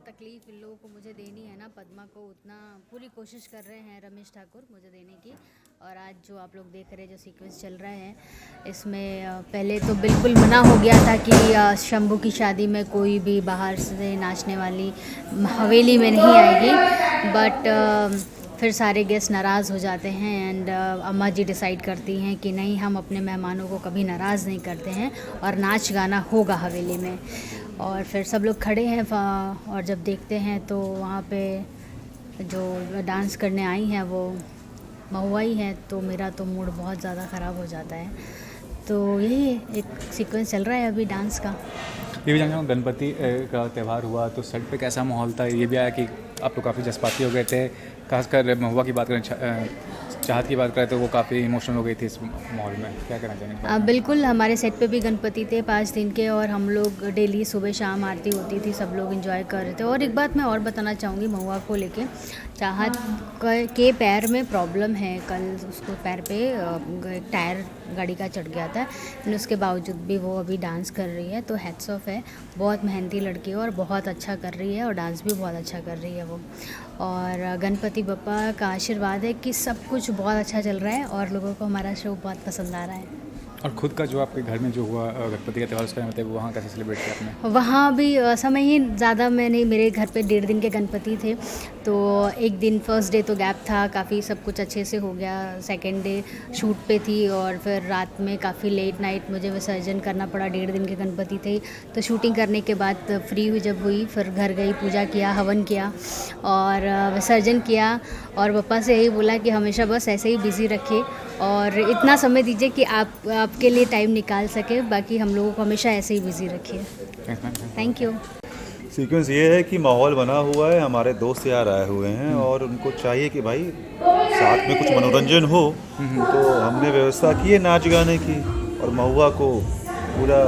तकलीफ़ इन लोगों को मुझे देनी है ना, पद्मा को, उतना पूरी कोशिश कर रहे हैं रमेश ठाकुर मुझे देने की। और आज जो आप लोग देख रहे हैं जो सीक्वेंस चल रहे हैं इसमें पहले तो बिल्कुल मना हो गया था कि शंभू की शादी में कोई भी बाहर से नाचने वाली हवेली में नहीं आएगी, बट फिर सारे गेस्ट नाराज़ हो जाते हैं एंड अम्मा जी डिसाइड करती हैं कि नहीं, हम अपने मेहमानों को कभी नाराज़ नहीं करते हैं और नाच गाना होगा हवेली में। और फिर सब लोग खड़े हैं और जब देखते हैं तो वहाँ पे जो डांस करने आई हैं वो महुआ ही है, तो मेरा तो मूड बहुत ज़्यादा ख़राब हो जाता है। तो यही एक सीक्वेंस चल रहा है अभी डांस का। ये भी जानना चाहूँगा, गणपति का त्यौहार हुआ तो सेट पे कैसा माहौल था? ये भी आया कि आप तो काफ़ी जज्बाती हो गए थे, खासकर महुआ की बात करें, चाहत की बात करें तो वो काफ़ी इमोशनल हो गई थी इस माहौल में, क्या कहना चाहेंगे? बिल्कुल, हमारे सेट पे भी गणपति थे 5 दिन के और हम लोग डेली सुबह शाम आरती होती थी, सब लोग एंजॉय कर रहे थे। और एक बात मैं और बताना चाहूँगी महुआ को लेके, चाहत के पैर में प्रॉब्लम है, कल उसको पैर पे एक टायर गाड़ी का चढ़ गया था, लेकिन उसके बावजूद भी वो अभी डांस कर रही है, तो हैट्स ऑफ है। बहुत मेहनती लड़की है और बहुत अच्छा कर रही है और डांस भी बहुत अच्छा कर रही है वो। और गणपति बप्पा का आशीर्वाद है कि सब कुछ बहुत अच्छा चल रहा है और लोगों को हमारा शो बहुत पसंद आ रहा है। और खुद का जो आपके घर में जो हुआ गणपति का त्यौहार, उसका मतलब वहाँ कैसे सेलिब्रेट किया आपने? वहाँ भी समय ही ज़्यादा मैंने, मेरे घर पे 1.5 दिन के गणपति थे, तो एक दिन फर्स्ट डे तो गैप था, काफ़ी सब कुछ अच्छे से हो गया। सेकंड डे शूट पे थी और फिर रात में काफ़ी लेट नाइट मुझे विसर्जन करना पड़ा। 1.5 दिन के गणपति थे, तो शूटिंग करने के बाद फ्री हुई जब हुई, फिर घर गई, पूजा किया, हवन किया और विसर्जन किया। और पापा से यही बोला कि हमेशा बस ऐसे ही बिज़ी रखे और इतना समय दीजिए कि आपके लिए टाइम निकाल सके, बाकी हम लोगों को हमेशा ऐसे ही बिज़ी रखिए। Thank you. सीक्वेंस ये है कि माहौल बना हुआ है, हमारे दोस्त यार आए हुए हैं और उनको चाहिए कि भाई साथ में कुछ मनोरंजन हो, तो हमने व्यवस्था की है नाच गाने की और महुआ को पूरा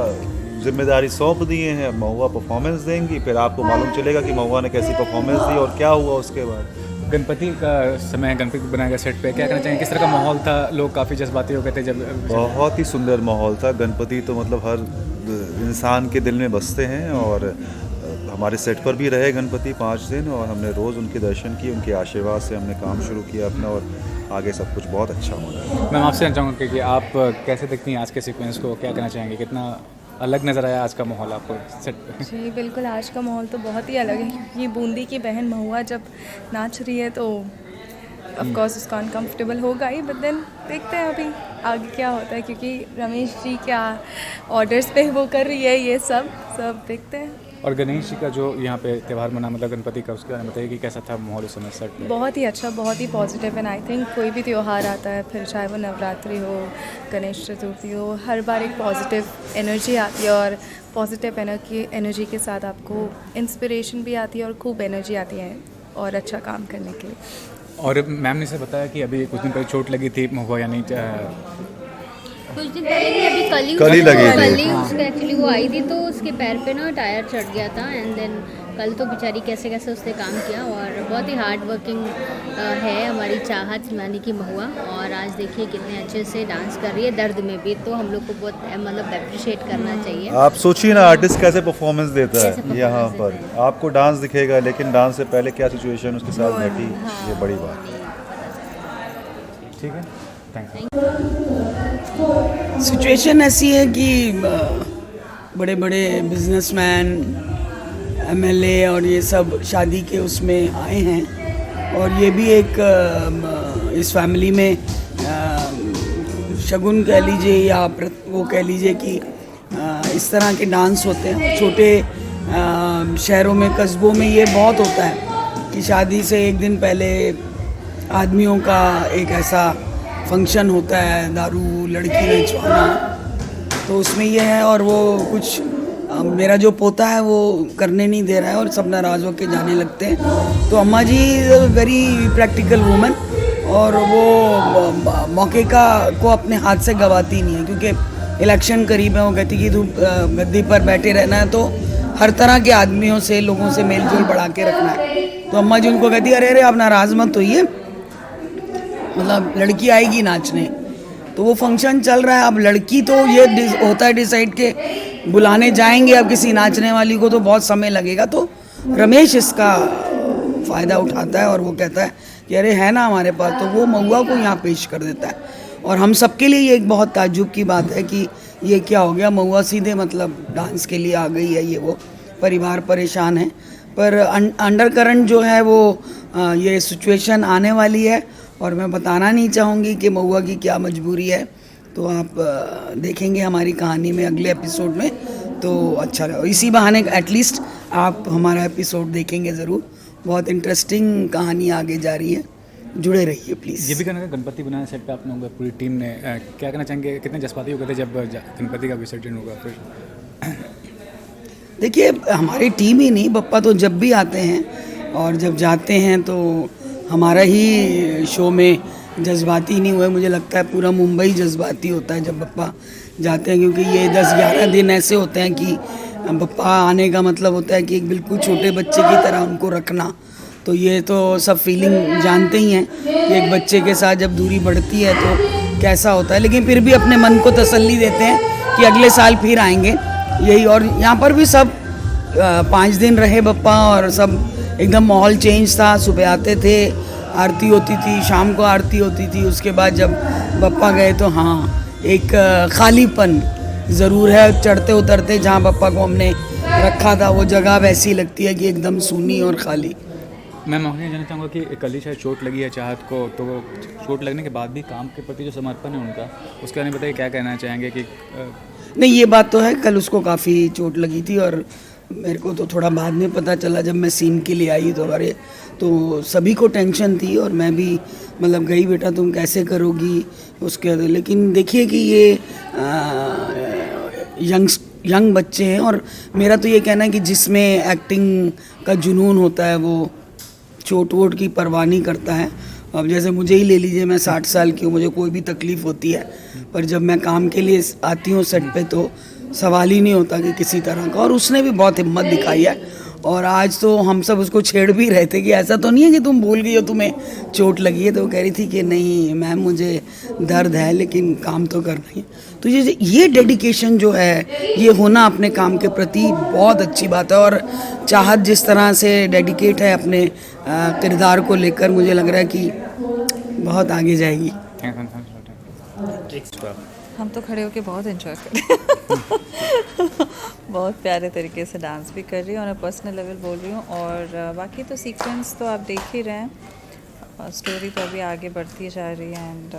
जिम्मेदारी सौंप दिए हैं। महुआ परफॉर्मेंस देंगी, फिर आपको मालूम चलेगा कि महुआ ने कैसी परफॉर्मेंस दी और क्या हुआ उसके बाद। गणपति का समय, गणपति बनाया गया सेट पे, क्या कहना चाहेंगे, किस तरह का माहौल था? लोग काफ़ी जज्बाती हो गए थे जब? बहुत ही सुंदर माहौल था। गणपति तो मतलब हर इंसान के दिल में बसते हैं और हमारे सेट पर भी रहे गणपति 5 दिन और हमने रोज़ उनके दर्शन किए, उनके आशीर्वाद से हमने काम शुरू किया अपना और आगे सब कुछ बहुत अच्छा हो रहा है। मैं आपसे जानना चाहूँगा कि आप कैसे देखती हैं आज के सीक्वेंस को, क्या कहना चाहेंगे, कितना अलग नज़र आया आज का माहौल आपको सेट पे? जी बिल्कुल, आज का माहौल तो बहुत ही अलग है क्योंकि बूंदी की बहन महुआ जब नाच रही है तो ऑफ कोर्स उसका अनकंफर्टेबल होगा ही, बट देन देखते हैं अभी आगे क्या होता है, क्योंकि रमेश जी क्या ऑर्डर्स पे वो कर रही है, ये सब देखते हैं। और गणेश जी का जो यहाँ पे त्यौहार मना, मतलब गणपति का, उसके बारे में बताइए कि कैसा था माहौल उस समय सेट पे? बहुत ही अच्छा, बहुत ही पॉजिटिव। एंड आई थिंक कोई भी त्यौहार आता है, फिर चाहे वो नवरात्रि हो, गणेश चतुर्थी हो, हर बार एक पॉजिटिव एनर्जी आती है और पॉजिटिव एनर्जी के साथ आपको इंस्पिरेशन भी आती है और खूब एनर्जी आती है और अच्छा काम करने के लिए। और मैम ने से बताया कि अभी कुछ दिन पहले चोट लगी थी महुआ, यानी कुछ दिन पहले नहीं, अभी कल ही उसके एक्चुअली वो आई थी तो उसके पैर पे ना टायर चढ़ गया था एंड देन कल तो बेचारी कैसे कैसे उसने काम किया और बहुत ही हार्ड वर्किंग है हमारी चाहत यानी कि महुआ। और आज देखिए कितने अच्छे से डांस कर रही है, दर्द में भी, तो हम लोग को बहुत मतलब अप्रिशिएट करना चाहिए। आप सोचिए ना आर्टिस्ट कैसे परफॉर्मेंस देता है यहाँ पर, आपको डांस दिखेगा लेकिन डांस से पहले क्या सिचुएशन उसके साथ घटी, ये बड़ी बात है। ठीक है, थैंक सिचुएशन ऐसी है कि बड़े बड़े बिजनेसमैन, एमएलए और ये सब शादी के उसमें आए हैं और ये भी एक इस फैमिली में शगुन कह लीजिए या वो कह लीजिए कि इस तरह के डांस होते हैं। छोटे शहरों में, कस्बों में ये बहुत होता है कि शादी से एक दिन पहले आदमियों का एक ऐसा फंक्शन होता है, दारू लड़की नचवाना, तो उसमें ये है। और वो कुछ मेरा जो पोता है वो करने नहीं दे रहा है और सब नाराज़ होकर जाने लगते हैं। तो Amma ji is a very practical woman और वो मौके को अपने हाथ से गवाती नहीं है, क्योंकि इलेक्शन करीब है। वो कहती कि तू गद्दी पर बैठे रहना है तो हर तरह के आदमियों से, लोगों से मेल जोल बढ़ा के रखना है। तो अम्मा जी उनको कहती है अरे आप नाराज़ मत होइए, मतलब लड़की आएगी नाचने, तो वो फंक्शन चल रहा है। अब लड़की तो ये होता है डिसाइड के बुलाने जाएंगे अब किसी नाचने वाली को तो बहुत समय लगेगा, तो रमेश इसका फ़ायदा उठाता है और वो कहता है कि अरे है ना हमारे पास, तो वो महुआ को यहाँ पेश कर देता है। और हम सबके लिए ये एक बहुत ताज्जुब की बात है कि ये क्या हो गया, महुआ सीधे मतलब डांस के लिए आ गई है, ये वो परिवार परेशान है। पर अंडर करंट जो है वो ये सिचुएशन आने वाली है और मैं बताना नहीं चाहूँगी कि महुआ की क्या मजबूरी है। तो आप देखेंगे हमारी कहानी में अगले एपिसोड में, तो अच्छा लगा। इसी बहाने एटलीस्ट आप हमारा एपिसोड देखेंगे ज़रूर, बहुत इंटरेस्टिंग कहानी आगे जा रही है, जुड़े रहिए प्लीज़। ये भी कहना गणपति बनाने सेट पे आप लोगों का पूरी टीम ने क्या कहना चाहेंगे, कितने जज्बाती हो गए थे जब गणपति का विसर्जन होगा? फिर देखिए हमारी टीम ही नहीं, बप्पा तो जब भी आते हैं और जब जाते हैं तो हमारा ही शो में जज्बाती नहीं हुए, मुझे लगता है पूरा मुंबई जज्बाती होता है जब बप्पा जाते हैं, क्योंकि ये 10-11 दिन ऐसे होते हैं कि बप्पा आने का मतलब होता है कि एक बिल्कुल छोटे बच्चे की तरह उनको रखना। तो ये तो सब फीलिंग जानते ही हैं कि एक बच्चे के साथ जब दूरी बढ़ती है तो कैसा होता है, लेकिन फिर भी अपने मन को तसल्ली देते हैं कि अगले साल फिर आएंगे यही। और यहाँ पर भी सब 5 दिन रहे बप्पा और सब एकदम माहौल चेंज था। सुबह आते थे, आरती होती थी, शाम को आरती होती थी, उसके बाद जब बप्पा गए तो हाँ एक खालीपन ज़रूर है। चढ़ते उतरते जहाँ बप्पा को हमने रखा था वो जगह वैसी लगती है कि एकदम सूनी और खाली। मैं माफी जानना चाहूँगा कि कल ही शायद चोट लगी है चाहत को, तो वो चोट लगने के बाद भी काम के प्रति जो समर्पण है उनका, उसके बारे में बताइए, क्या कहना चाहेंगे कि नहीं ये बात तो है, कल उसको काफ़ी चोट लगी थी और मेरे को तो थोड़ा बाद में पता चला जब मैं सीन के लिए आई तो अरे, तो सभी को टेंशन थी और मैं भी मतलब गई, बेटा तुम कैसे करोगी उसके, लेकिन देखिए कि ये यंग बच्चे हैं और मेरा तो ये कहना है कि जिसमें एक्टिंग का जुनून होता है वो चोट वोट की परवाह नहीं करता है। अब जैसे मुझे ही ले लीजिए, मैं 60 साल की हूँ, मुझे कोई भी तकलीफ़ होती है, पर जब मैं काम के लिए आती हूँ सेट पे तो सवाल ही नहीं होता कि किसी तरह का। और उसने भी बहुत हिम्मत दिखाई है और आज तो हम सब उसको छेड़ भी रहे थे कि ऐसा तो नहीं है कि तुम भूल गई हो तुम्हें चोट लगी है, तो वो कह रही थी कि नहीं मैम मुझे दर्द है लेकिन काम तो करना ही है। तो ये डेडिकेशन जो है ये होना अपने काम के प्रति बहुत अच्छी बात है। और चाहत जिस तरह से डेडिकेट है अपने किरदार को लेकर, मुझे लग रहा है कि बहुत आगे जाएगी। हम तो खड़े होके बहुत एंजॉय कर रहे हैं बहुत प्यारे तरीके से डांस भी कर रही हूँ और पर्सनल लेवल बोल रही हूँ। और बाकी तो सीक्वेंस तो आप देख ही रहे हैं, स्टोरी तो अभी आगे बढ़ती जा रही है। एंड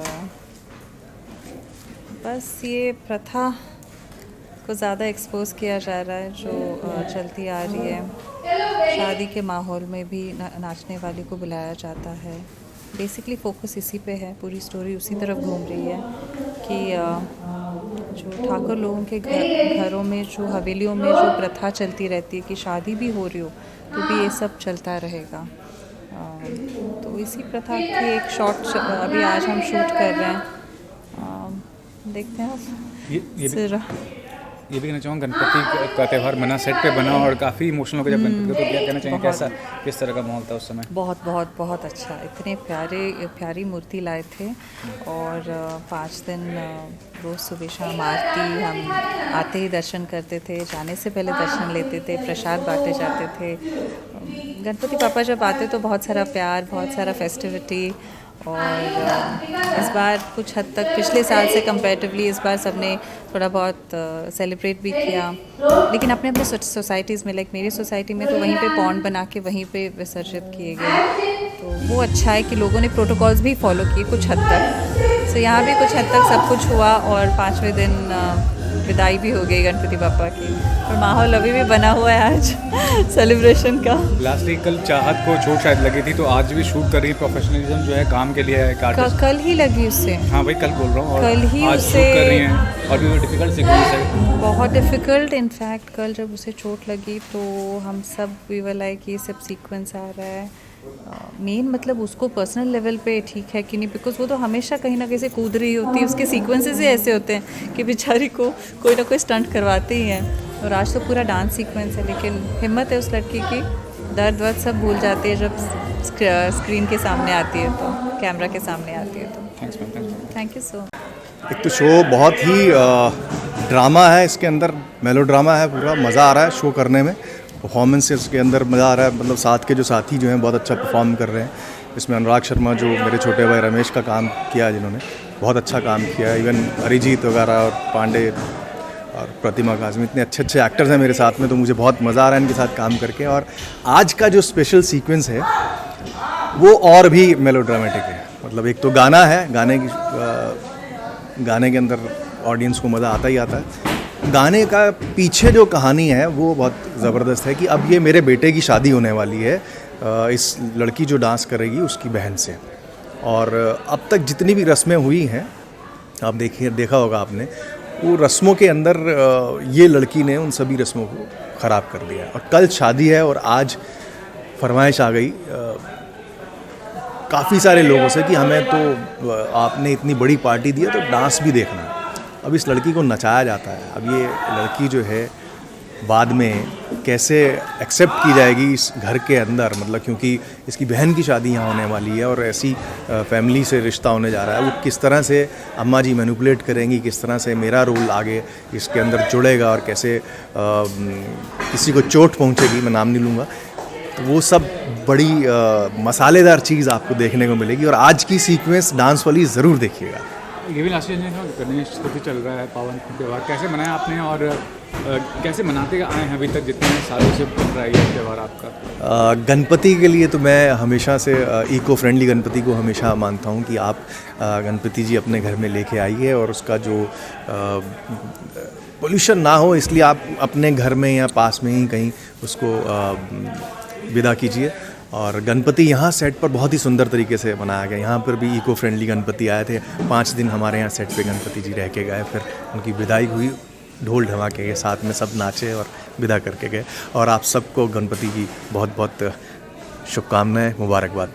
बस ये प्रथा को ज़्यादा एक्सपोज किया जा रहा है जो चलती आ रही है। शादी के माहौल में भी नाचने वाली को बुलाया जाता है। बेसिकली फोकस इसी पे है, पूरी स्टोरी उसी तरफ घूम रही है कि जो ठाकुर लोगों के घरों में, जो हवेलियों में जो प्रथा चलती रहती है कि शादी भी हो रही हो तो भी ये सब चलता रहेगा। तो इसी प्रथा की एक शॉर्ट अभी आज हम शूट कर रहे हैं, देखते हैं। ये भी कहना चाहूँगा गणपति का त्यौहार बना, सेट पे बना और काफ़ी इमोशनल हो गया जब गणपति, तो क्या कहना चाहेंगे, कैसा किस तरह का माहौल था उस समय? बहुत बहुत बहुत अच्छा, इतने प्यारी मूर्ति लाए थे और 5 दिन रोज़ सुबह शाम आरती, हम आते ही दर्शन करते थे, जाने से पहले दर्शन लेते थे, प्रसाद बांटे जाते थे। गणपति पापा जब आते तो बहुत सारा प्यार, बहुत सारा फेस्टिविटी। और इस बार कुछ हद तक पिछले साल से कंपैरेटिवली इस बार सबने थोड़ा बहुत सेलिब्रेट भी किया, लेकिन अपने अपने सोसाइटीज़ में, लाइक मेरी सोसाइटी में तो वहीं पे पॉन्ड बना के वहीं पे विसर्जित किए गए। तो वो अच्छा है कि लोगों ने प्रोटोकॉल्स भी फॉलो किए कुछ हद तक। सो यहाँ भी कुछ हद तक सब कुछ हुआ और 5वें दिन विदाई भी हो गई गणपति पापा की, और माहौल अभी भी बना हुआ है आज सेलिब्रेशन का। लास्टली कल चाहत को चोट शायद लगी थी, तो आज भी शूट कर रही है, प्रोफेशनलिज्म जो है काम के लिए है एक आर्टिस्ट। कल ही लगी उससे। हाँ भाई कल बोल रहा हूँ, और कल ही आज उससे शूट कर रही हैं और भी डिफिकल्ट सीक्वेंस है, बहुत डिफ़िकल्ट। इनफैक्ट कल जब उसे चोट लगी तो हम सब वी वर लाइक ये सब सीक्वेंस आ रहा है। मेन मतलब उसको पर्सनल लेवल पे ठीक है कि नहीं, बिकॉज वो तो हमेशा कहीं ना कहीं से कूद रही होती है, उसके सीक्वेंसेस ही ऐसे होते हैं कि बेचारी को कोई ना कोई स्टंट करवाते ही हैं। और आज तो पूरा डांस सीक्वेंस है, लेकिन हिम्मत है उस लड़की की, दर्द वर्द सब भूल जाती है जब स्क्रीन के सामने आती है, तो कैमरा के सामने आती है। तो थैंक यू सो मच। एक तो शो बहुत ही ड्रामा है, इसके अंदर मेलो ड्रामा है, पूरा मज़ा आ रहा है शो करने में। परफॉर्मेंसेस के अंदर मज़ा आ रहा है। मतलब साथ के जो साथी जो हैं बहुत अच्छा परफॉर्म कर रहे हैं। इसमें अनुराग शर्मा जो मेरे छोटे भाई रमेश का काम किया है, जिन्होंने बहुत अच्छा काम किया है। इवन अरिजीत वगैरह और पांडे और प्रतिमा काज़मी, इतने अच्छे अच्छे एक्टर्स हैं मेरे साथ में, तो मुझे बहुत मज़ा आ रहा है इनके साथ काम करके। और आज का जो स्पेशल सीक्वेंस है वो और भी मेलोड्रामेटिक है। मतलब एक तो गाना है, गाने के अंदर ऑडियंस को मज़ा आता ही आता है। गाने का पीछे जो कहानी है वो बहुत ज़बरदस्त है कि अब ये मेरे बेटे की शादी होने वाली है इस लड़की जो डांस करेगी उसकी बहन से। और अब तक जितनी भी रस्में हुई हैं, आप देखा होगा आपने, वो रस्मों के अंदर ये लड़की ने उन सभी रस्मों को ख़राब कर दिया। और कल शादी है और आज फरमाइश आ गई काफ़ी सारे लोगों से कि हमें तो आपने इतनी बड़ी पार्टी दी है तो डांस भी देखना है। अब इस लड़की को नचाया जाता है। अब ये लड़की जो है बाद में कैसे एक्सेप्ट की जाएगी इस घर के अंदर, मतलब क्योंकि इसकी बहन की शादी यहाँ होने वाली है और ऐसी फैमिली से रिश्ता होने जा रहा है। वो किस तरह से अम्मा जी मैनिपुलेट करेंगी, किस तरह से मेरा रोल आगे इसके अंदर जुड़ेगा और कैसे किसी को चोट पहुँचेगी, मैं नाम नहीं लूँगा, तो वो सब बड़ी मसालेदार चीज़ आपको देखने को मिलेगी। और आज की सीक्वेंस डांस वाली ज़रूर देखिएगा। ये भी लास्ट गणेश चतुर्थी चल रहा है, पावन त्यौहार कैसे मनाया आपने और कैसे मनाते आए हैं अभी तक जितने सालों से बन रहा है ये त्यौहार आपका? गणपति के लिए तो मैं हमेशा से इको फ्रेंडली गणपति को हमेशा मानता हूँ कि आप गणपति जी अपने घर में लेके आइए और उसका जो पोल्यूशन ना हो, इसलिए आप अपने घर में या पास में ही कहीं उसको विदा कीजिए। और गणपति यहाँ सेट पर बहुत ही सुंदर तरीके से मनाया गया। यहाँ पर भी इको फ्रेंडली गणपति आए थे। 5 दिन हमारे यहाँ सेट पे गणपति जी रह के गए, फिर उनकी विदाई हुई ढोल ढमाके के साथ में, सब नाचे और विदा करके गए। और आप सबको गणपति की बहुत बहुत शुभकामनाएं, मुबारकबाद।